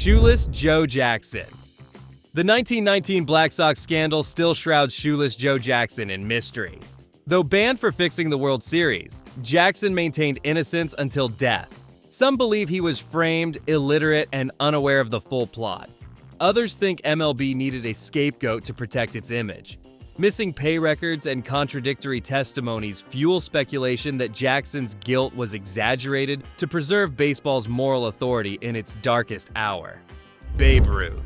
Shoeless Joe Jackson. The 1919 Black Sox scandal still shrouds Shoeless Joe Jackson in mystery. Though banned for fixing the World Series, Jackson maintained innocence until death. Some believe he was framed, illiterate, and unaware of the full plot. Others think MLB needed a scapegoat to protect its image. Missing pay records and contradictory testimonies fuel speculation that Jackson's guilt was exaggerated to preserve baseball's moral authority in its darkest hour. Babe Ruth.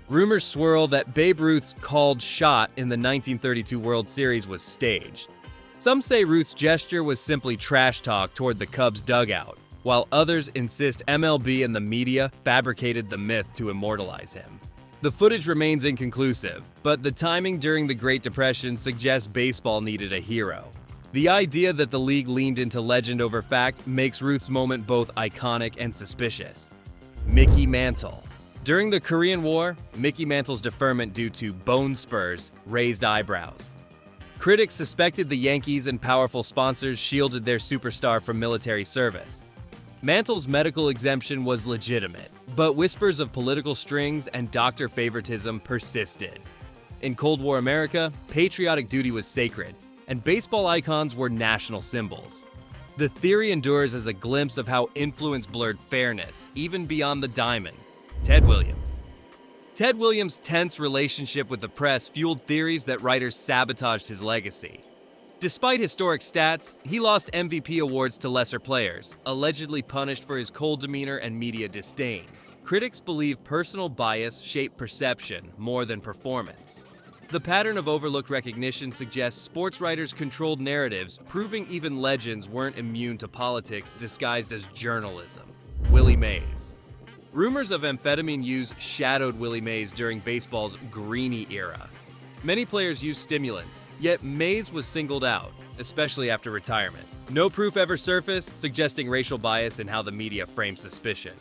Rumors swirl that Babe Ruth's called shot in the 1932 World Series was staged. Some say Ruth's gesture was simply trash talk toward the Cubs' dugout, while others insist MLB and the media fabricated the myth to immortalize him. The footage remains inconclusive, but the timing during the Great Depression suggests baseball needed a hero. The idea that the league leaned into legend over fact makes Ruth's moment both iconic and suspicious. Mickey Mantle. During the Korean War, Mickey Mantle's deferment due to bone spurs raised eyebrows. Critics suspected the Yankees and powerful sponsors shielded their superstar from military service. Mantle's medical exemption was legitimate, but whispers of political strings and doctor favoritism persisted. In Cold War America, patriotic duty was sacred, and baseball icons were national symbols. The theory endures as a glimpse of how influence blurred fairness, even beyond the diamond. Ted Williams. Ted Williams' tense relationship with the press fueled theories that writers sabotaged his legacy. Despite historic stats, he lost MVP awards to lesser players, allegedly punished for his cold demeanor and media disdain. Critics believe personal bias shaped perception more than performance. The pattern of overlooked recognition suggests sports writers controlled narratives, proving even legends weren't immune to politics disguised as journalism. Willie Mays. Rumors of amphetamine use shadowed Willie Mays during baseball's greeny era. Many players used stimulants, yet Mays was singled out, especially after retirement. No proof ever surfaced, suggesting racial bias in how the media framed suspicion.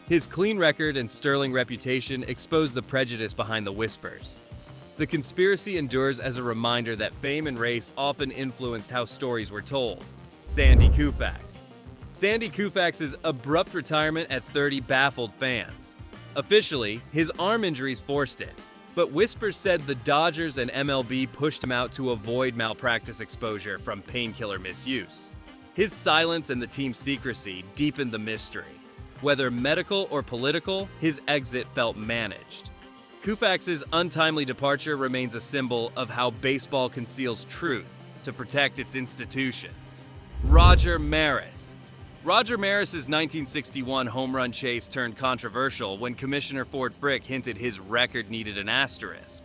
His clean record and sterling reputation exposed the prejudice behind the whispers. The conspiracy endures as a reminder that fame and race often influenced how stories were told. Sandy Koufax. Sandy Koufax's abrupt retirement at 30 baffled fans. Officially, his arm injuries forced it, but whispers said the Dodgers and MLB pushed him out to avoid malpractice exposure from painkiller misuse. His silence and the team's secrecy deepened the mystery. Whether medical or political, his exit felt managed. Koufax's untimely departure remains a symbol of how baseball conceals truth to protect its institutions. Roger Maris. Roger Maris's 1961 home run chase turned controversial when Commissioner Ford Frick hinted his record needed an asterisk.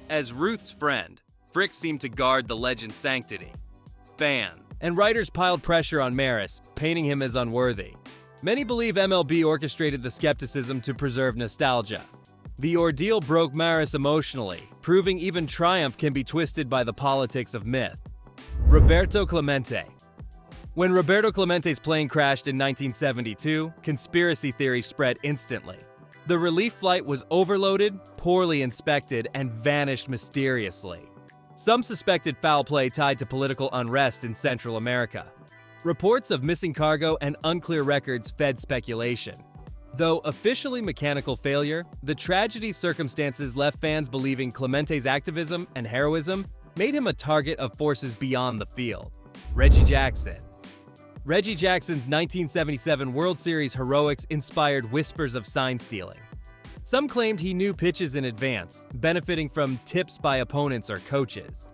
As Ruth's friend, Frick seemed to guard the legend's sanctity. Fans and writers piled pressure on Maris, painting him as unworthy. Many believe MLB orchestrated the skepticism to preserve nostalgia. The ordeal broke Maris emotionally, proving even triumph can be twisted by the politics of myth. Roberto Clemente. When Roberto Clemente's plane crashed in 1972, conspiracy theories spread instantly. The relief flight was overloaded, poorly inspected, and vanished mysteriously. Some suspected foul play tied to political unrest in Central America. Reports of missing cargo and unclear records fed speculation. Though officially mechanical failure, the tragedy's circumstances left fans believing Clemente's activism and heroism made him a target of forces beyond the field. Reggie Jackson. Reggie Jackson's 1977 World Series heroics inspired whispers of sign stealing. Some claimed he knew pitches in advance, benefiting from tips by opponents or coaches.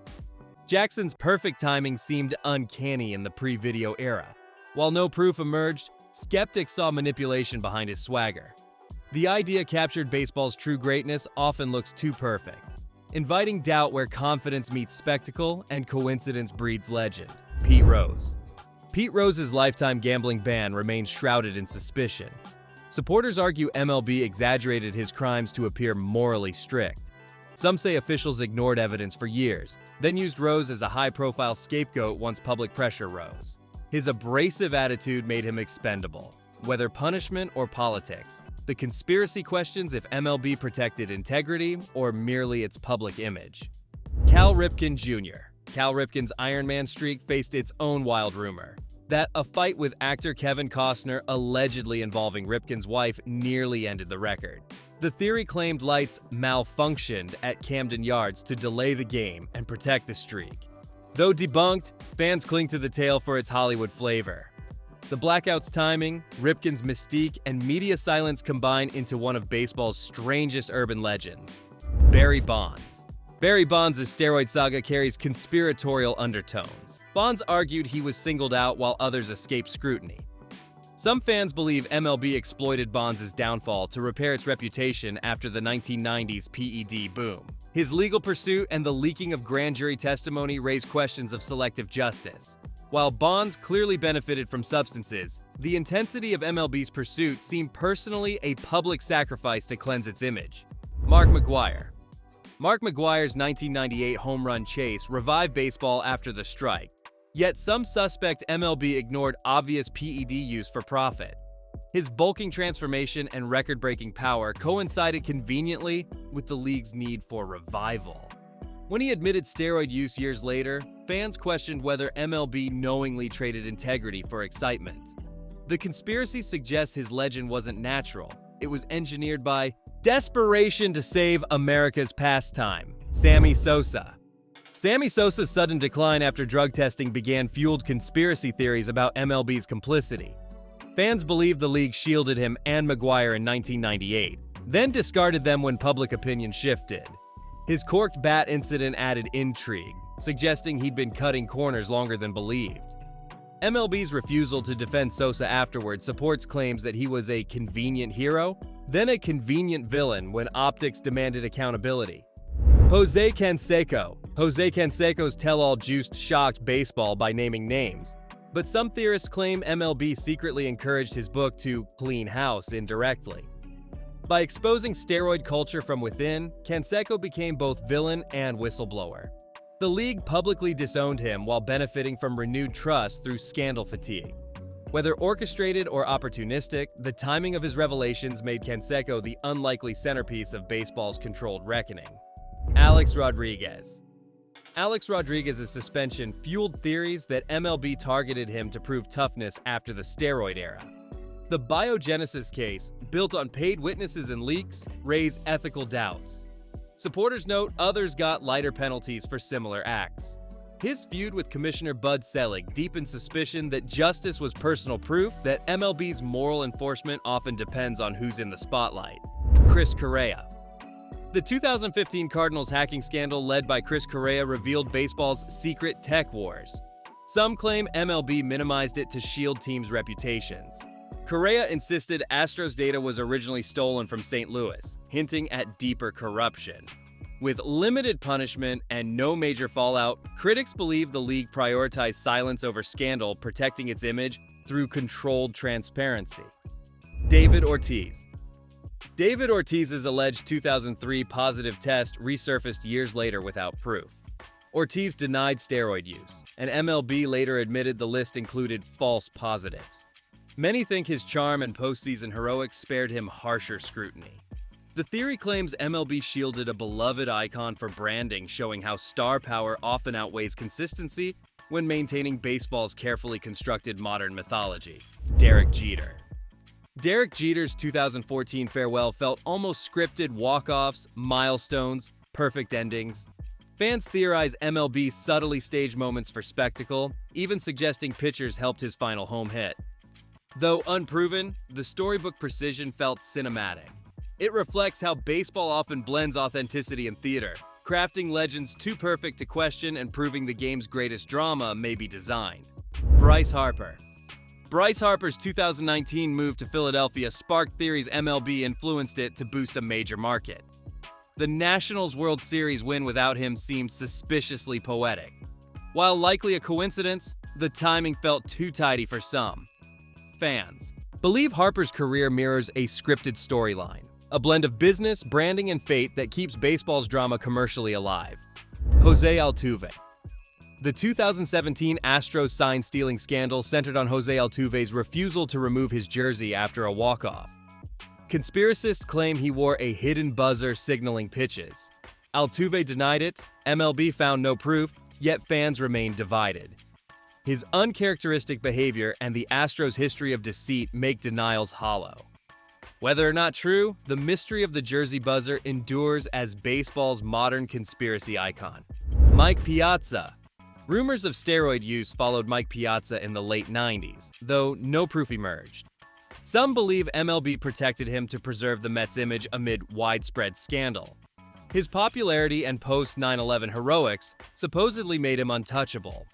Jackson's perfect timing seemed uncanny in the pre-video era. While no proof emerged, skeptics saw manipulation behind his swagger. The idea captured baseball's true greatness often looks too perfect, inviting doubt where confidence meets spectacle and coincidence breeds legend. Pete Rose. Pete Rose's lifetime gambling ban remains shrouded in suspicion. Supporters argue MLB exaggerated his crimes to appear morally strict. Some say officials ignored evidence for years, then used Rose as a high-profile scapegoat once public pressure rose. His abrasive attitude made him expendable. Whether punishment or politics, the conspiracy questions if MLB protected integrity or merely its public image. Cal Ripken Jr. Cal Ripken's Iron Man streak faced its own wild rumor. that a fight with actor Kevin Costner allegedly involving Ripken's wife nearly ended the record. The theory claimed lights malfunctioned at Camden Yards to delay the game and protect the streak. Though debunked, fans cling to the tale for its Hollywood flavor. The blackout's timing, Ripken's mystique, and media silence combine into one of baseball's strangest urban legends: Barry Bonds. Barry Bonds' steroid saga carries conspiratorial undertones. Bonds argued he was singled out while others escaped scrutiny. Some fans believe MLB exploited Bonds' downfall to repair its reputation after the 1990s PED boom. His legal pursuit and the leaking of grand jury testimony raised questions of selective justice. While Bonds clearly benefited from substances, the intensity of MLB's pursuit seemed personally a public sacrifice to cleanse its image. Mark McGwire. Mark McGwire's 1998 home run chase revived baseball after the strike, yet some suspect MLB ignored obvious PED use for profit. His bulking transformation and record-breaking power coincided conveniently with the league's need for revival. When he admitted steroid use years later, fans questioned whether MLB knowingly traded integrity for excitement. The conspiracy suggests his legend wasn't natural. It was engineered by desperation to save America's pastime. Sammy Sosa. Sammy Sosa's sudden decline after drug testing began fueled conspiracy theories about MLB's complicity. Fans believed the league shielded him and McGwire in 1998, then discarded them when public opinion shifted. His corked bat incident added intrigue, suggesting he'd been cutting corners longer than believed. MLB's refusal to defend Sosa afterward supports claims that he was a convenient hero, then a convenient villain when optics demanded accountability. Jose Canseco. Jose Canseco's tell-all juiced shocked baseball by naming names, but some theorists claim MLB secretly encouraged his book to clean house indirectly. By exposing steroid culture from within, Canseco became both villain and whistleblower. The league publicly disowned him while benefiting from renewed trust through scandal fatigue. Whether orchestrated or opportunistic, the timing of his revelations made Canseco the unlikely centerpiece of baseball's controlled reckoning. Alex Rodriguez. Alex Rodriguez's suspension fueled theories that MLB targeted him to prove toughness after the steroid era. The biogenesis case, built on paid witnesses and leaks, raised ethical doubts. Supporters note others got lighter penalties for similar acts. His feud with Commissioner Bud Selig deepened suspicion that justice was personal proof that MLB's moral enforcement often depends on who's in the spotlight. Chris Correa. The 2015 Cardinals hacking scandal led by Chris Correa revealed baseball's secret tech wars. Some claim MLB minimized it to shield teams' reputations. Correa insisted Astros data was originally stolen from St. Louis, hinting at deeper corruption. With limited punishment and no major fallout, critics believe the league prioritized silence over scandal, protecting its image through controlled transparency. David Ortiz. David Ortiz's alleged 2003 positive test resurfaced years later without proof. Ortiz denied steroid use, and MLB later admitted the list included false positives. Many think his charm and postseason heroics spared him harsher scrutiny. The theory claims MLB shielded a beloved icon for branding, showing how star power often outweighs consistency when maintaining baseball's carefully constructed modern mythology. Derek Jeter. Derek Jeter's 2014 farewell felt almost scripted walk-offs, milestones, perfect endings. Fans theorize MLB subtly staged moments for spectacle, even suggesting pitchers helped his final home hit. Though unproven, the storybook precision felt cinematic. It reflects how baseball often blends authenticity and theater, crafting legends too perfect to question and proving the game's greatest drama may be designed. Bryce Harper. Bryce Harper's 2019 move to Philadelphia sparked theories MLB influenced it to boost a major market. The Nationals World Series win without him seemed suspiciously poetic. While likely a coincidence, the timing felt too tidy for some. Fans believe Harper's career mirrors a scripted storyline, a blend of business, branding, and fate that keeps baseball's drama commercially alive. Jose Altuve. The 2017 Astros sign-stealing scandal centered on Jose Altuve's refusal to remove his jersey after a walk-off. Conspiracists claim he wore a hidden buzzer signaling pitches. Altuve denied it, MLB found no proof, yet fans remained divided. His uncharacteristic behavior and the Astros' history of deceit make denials hollow. Whether or not true, the mystery of the Jersey buzzer endures as baseball's modern conspiracy icon. Mike Piazza. Rumors of steroid use followed Mike Piazza in the late 90s, though no proof emerged. Some believe MLB protected him to preserve the Mets' image amid widespread scandal. His popularity and post-9/11 heroics supposedly made him untouchable.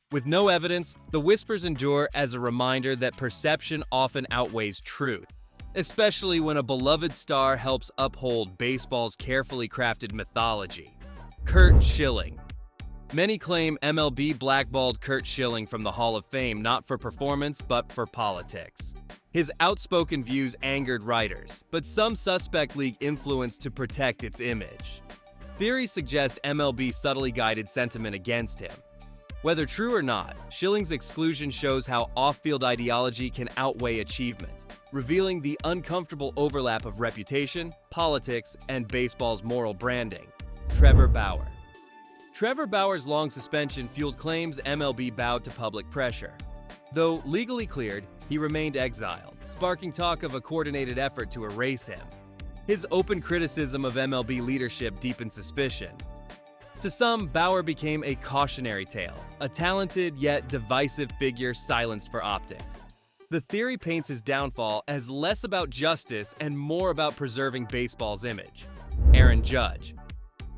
With no evidence, the whispers endure as a reminder that perception often outweighs truth, especially when a beloved star helps uphold baseball's carefully crafted mythology. Curt Schilling. Many claim MLB blackballed Curt Schilling from the Hall of Fame not for performance but for politics. His outspoken views angered writers, but some suspect league influence to protect its image. Theories suggest MLB subtly guided sentiment against him. Whether true or not, Schilling's exclusion shows how off-field ideology can outweigh achievement, revealing the uncomfortable overlap of reputation, politics, and baseball's moral branding. Trevor Bauer. Trevor Bauer's long suspension fueled claims MLB bowed to public pressure. Though legally cleared, he remained exiled, sparking talk of a coordinated effort to erase him. His open criticism of MLB leadership deepened suspicion. To some, Bauer became a cautionary tale, a talented yet divisive figure silenced for optics. The theory paints his downfall as less about justice and more about preserving baseball's image. Aaron Judge.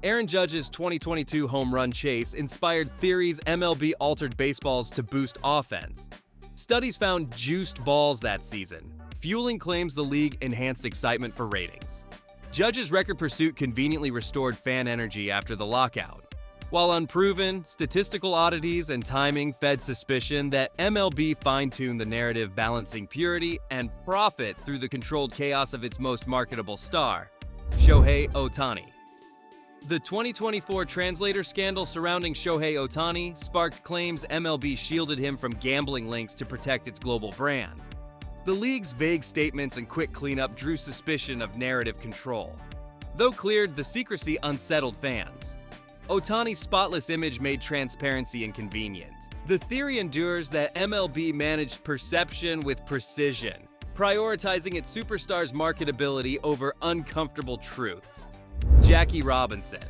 Aaron Judge's 2022 home run chase inspired theories MLB altered baseballs to boost offense. Studies found juiced balls that season, fueling claims the league enhanced excitement for ratings. Judge's record pursuit conveniently restored fan energy after the lockout. While unproven, statistical oddities and timing fed suspicion that MLB fine-tuned the narrative balancing purity and profit through the controlled chaos of its most marketable star, Shohei Ohtani. The 2024 translator scandal surrounding Shohei Ohtani sparked claims MLB shielded him from gambling links to protect its global brand. The league's vague statements and quick cleanup drew suspicion of narrative control. Though cleared, the secrecy unsettled fans. Ohtani's spotless image made transparency inconvenient. The theory endures that MLB managed perception with precision, prioritizing its superstars' marketability over uncomfortable truths. Jackie Robinson.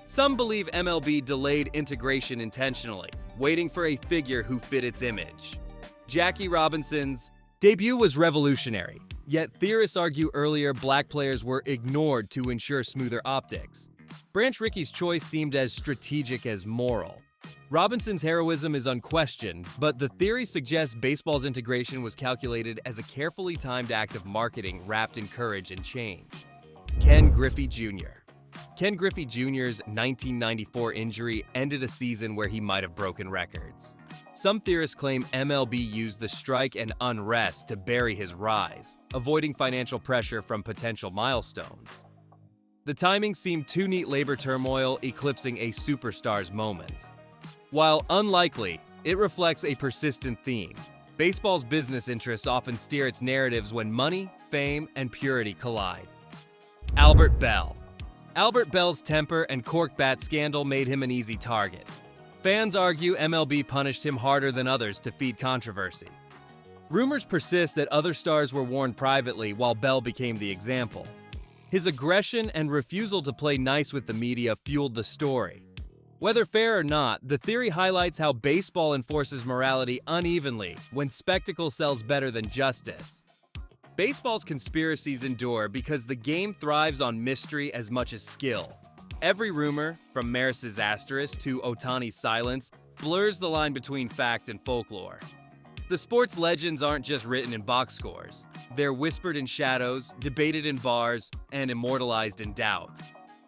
Some believe MLB delayed integration intentionally, waiting for a figure who fit its image. Jackie Robinson's debut was revolutionary, yet theorists argue earlier black players were ignored to ensure smoother optics. Branch Rickey's choice seemed as strategic as moral. Robinson's heroism is unquestioned, but the theory suggests baseball's integration was calculated as a carefully timed act of marketing wrapped in courage and change. Ken Griffey Jr. Ken Griffey Jr.'s 1994 injury ended a season where he might have broken records. Some theorists claim MLB used the strike and unrest to bury his rise, avoiding financial pressure from potential milestones. The timing seemed too neat labor turmoil eclipsing a superstar's moment. While unlikely, it reflects a persistent theme. Baseball's business interests often steer its narratives when money, fame, and purity collide. Albert Bell. Albert Bell's temper and cork bat scandal made him an easy target. Fans argue MLB punished him harder than others to feed controversy. Rumors persist that other stars were warned privately while Bell became the example. His aggression and refusal to play nice with the media fueled the story. Whether fair or not, the theory highlights how baseball enforces morality unevenly when spectacle sells better than justice. Baseball's conspiracies endure because the game thrives on mystery as much as skill. Every rumor, from Maris's asterisk to Ohtani's silence, blurs the line between fact and folklore. The sport's legends aren't just written in box scores. They're whispered in shadows, debated in bars, and immortalized in doubt.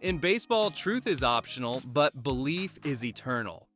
In baseball, truth is optional, but belief is eternal.